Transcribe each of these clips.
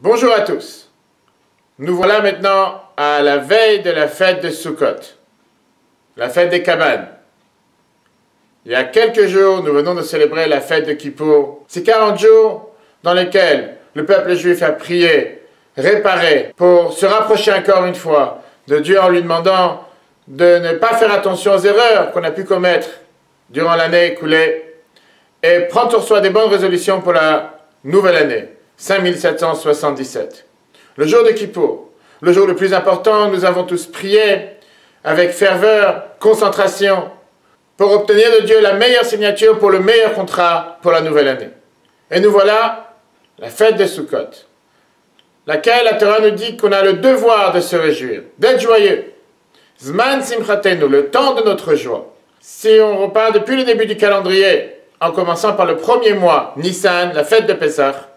Bonjour à tous. Nous voilà maintenant à la veille de la fête de Sukkot, la fête des cabanes. Il y a quelques jours, nous venons de célébrer la fête de Kippour. Ces 40 jours dans lesquels le peuple juif a prié, réparé, pour se rapprocher encore une fois de Dieu en lui demandant de ne pas faire attention aux erreurs qu'on a pu commettre durant l'année écoulée et prendre sur soi des bonnes résolutions pour la nouvelle année, 5777. Le jour de Kippour, le jour le plus important, nous avons tous prié avec ferveur, concentration, pour obtenir de Dieu la meilleure signature pour le meilleur contrat pour la nouvelle année. Et nous voilà, la fête de Sukkot, laquelle la Torah nous dit qu'on a le devoir de se réjouir, d'être joyeux. Zman simchatenu, le temps de notre joie. Si on repart depuis le début du calendrier, en commençant par le premier mois, Nissan, la fête de Pessah,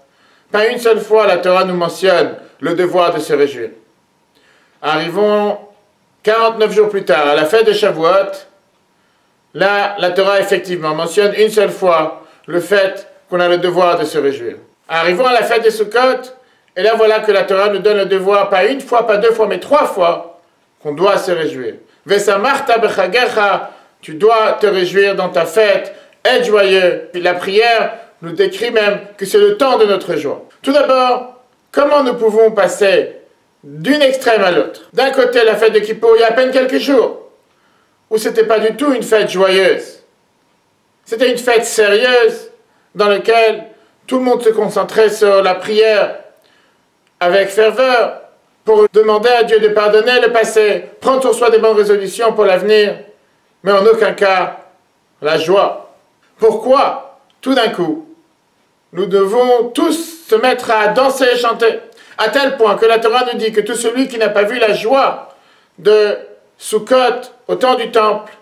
pas une seule fois la Torah nous mentionne le devoir de se réjouir. Arrivons 49 jours plus tard, à la fête de Shavuot, là, la Torah effectivement mentionne une seule fois le fait qu'on a le devoir de se réjouir. Arrivons à la fête de Sukkot, et là voilà que la Torah nous donne le devoir, pas une fois, pas deux fois, mais 3 fois, qu'on doit se réjouir. Vesamarta bechagecha, tu dois te réjouir dans ta fête, être joyeux. Et la prière nous décrit même que c'est le temps de notre joie. Tout d'abord, comment nous pouvons passer d'une extrême à l'autre? D'un côté, la fête de Kippour, il y a à peine quelques jours, où ce n'était pas du tout une fête joyeuse. C'était une fête sérieuse, dans laquelle tout le monde se concentrait sur la prière avec ferveur, pour demander à Dieu de pardonner le passé, prendre sur soi des bonnes résolutions pour l'avenir, mais en aucun cas la joie. Pourquoi, tout d'un coup, nous devons tous se mettre à danser et chanter, à tel point que la Torah nous dit que tout celui qui n'a pas vu la joie de Sukkot au temps du temple,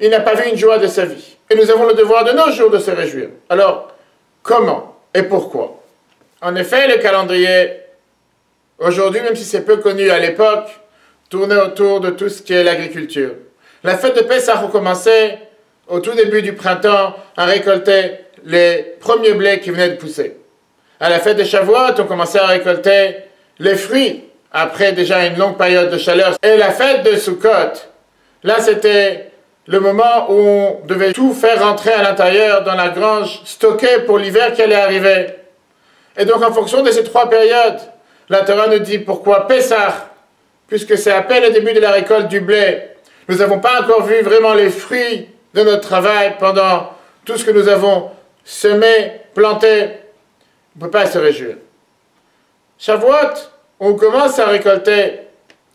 il n'a pas vu une joie de sa vie. Et nous avons le devoir de nos jours de se réjouir. Alors, comment et pourquoi? En effet, le calendrier, aujourd'hui, même si c'est peu connu à l'époque, tournait autour de tout ce qui est l'agriculture. La fête de Pessah a commencé au tout début du printemps à récolter les premiers blés qui venaient de pousser. À la fête de Shavuot, on commençait à récolter les fruits après déjà une longue période de chaleur. Et la fête de Sukkot, là c'était le moment où on devait tout faire rentrer à l'intérieur dans la grange stockée pour l'hiver qui allait arriver. Et donc en fonction de ces 3 périodes, la Torah nous dit pourquoi Pessah, puisque c'est à peine le début de la récolte du blé. Nous n'avons pas encore vu vraiment les fruits de notre travail pendant tout ce que nous avons semé, planté. On ne peut pas se réjouir. Shavuot, on commence à récolter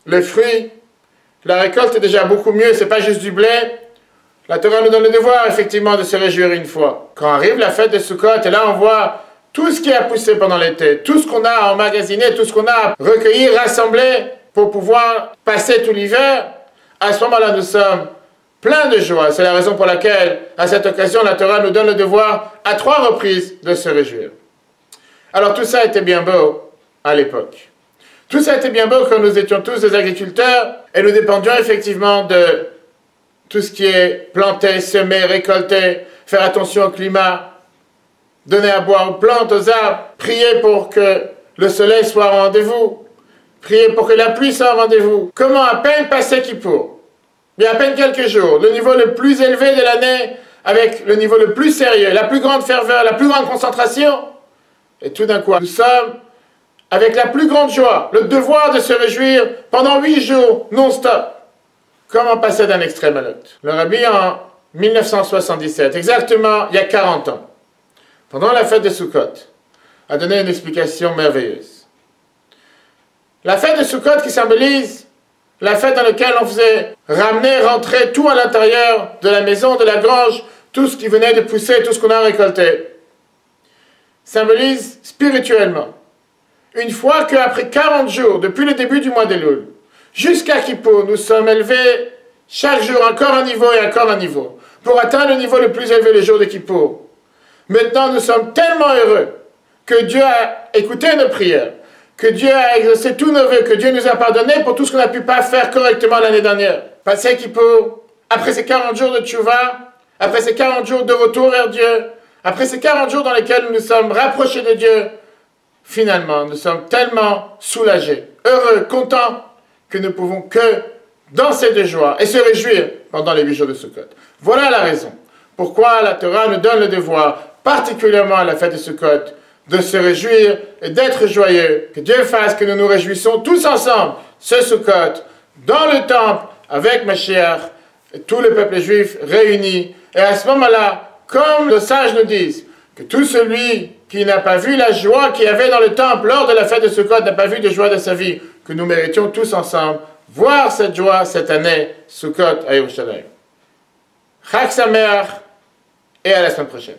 les fruits. La récolte est déjà beaucoup mieux, c'est pas juste du blé. La Torah nous donne le devoir effectivement de se réjouir une fois. Quand arrive la fête de Sukkot, et là on voit tout ce qui a poussé pendant l'été, tout ce qu'on a emmagasiné, tout ce qu'on a recueilli, rassemblé pour pouvoir passer tout l'hiver. À ce moment-là, nous sommes pleins de joie. C'est la raison pour laquelle, à cette occasion, la Torah nous donne le devoir à 3 reprises de se réjouir. Alors tout ça était bien beau à l'époque. Tout ça était bien beau quand nous étions tous des agriculteurs et nous dépendions effectivement de tout ce qui est planté, semé, récolté, faire attention au climat, donner à boire aux plantes, aux arbres, prier pour que le soleil soit au rendez-vous, prier pour que la pluie soit au rendez-vous. Comment à peine passé Kippour, il y a à peine quelques jours, le niveau le plus élevé de l'année, avec le niveau le plus sérieux, la plus grande ferveur, la plus grande concentration, et tout d'un coup, nous sommes avec la plus grande joie, le devoir de se réjouir pendant 8 jours non-stop. Comment passer d'un extrême à l'autre? Le Rabbi, en 1977, exactement il y a 40 ans, pendant la fête de Sukkot, a donné une explication merveilleuse. La fête de Sukkot qui symbolise la fête dans laquelle on faisait ramener, rentrer tout à l'intérieur de la maison, de la grange, tout ce qui venait de pousser, tout ce qu'on a récolté, symbolise spirituellement. Une fois qu'après 40 jours, depuis le début du mois d'Elul, jusqu'à Kippour, nous sommes élevés chaque jour encore un niveau et encore un niveau, pour atteindre le niveau le plus élevé le jour de Kippour. Maintenant, nous sommes tellement heureux que Dieu a écouté nos prières, que Dieu a exaucé tous nos vœux, que Dieu nous a pardonné pour tout ce qu'on n'a pu pas faire correctement l'année dernière. Passé Kippour, après ces 40 jours de tchouva, après ces 40 jours de retour vers Dieu, après ces 40 jours dans lesquels nous nous sommes rapprochés de Dieu, finalement, nous sommes tellement soulagés, heureux, contents, que nous pouvons que danser de joie et se réjouir pendant les 8 jours de Sukkot. Voilà la raison pourquoi la Torah nous donne le devoir, particulièrement à la fête de Sukkot, de se réjouir et d'être joyeux. Que Dieu fasse que nous nous réjouissons tous ensemble ce Sukkot, dans le temple, avec Mashiach, et tout le peuple juif réuni. Et à ce moment-là, comme les sages nous disent, que tout celui qui n'a pas vu la joie qu'il y avait dans le temple lors de la fête de Sukkot n'a pas vu de joie de sa vie, que nous méritions tous ensemble voir cette joie cette année, Sukkot à Yerushalayim. Chag Sameach, et à la semaine prochaine.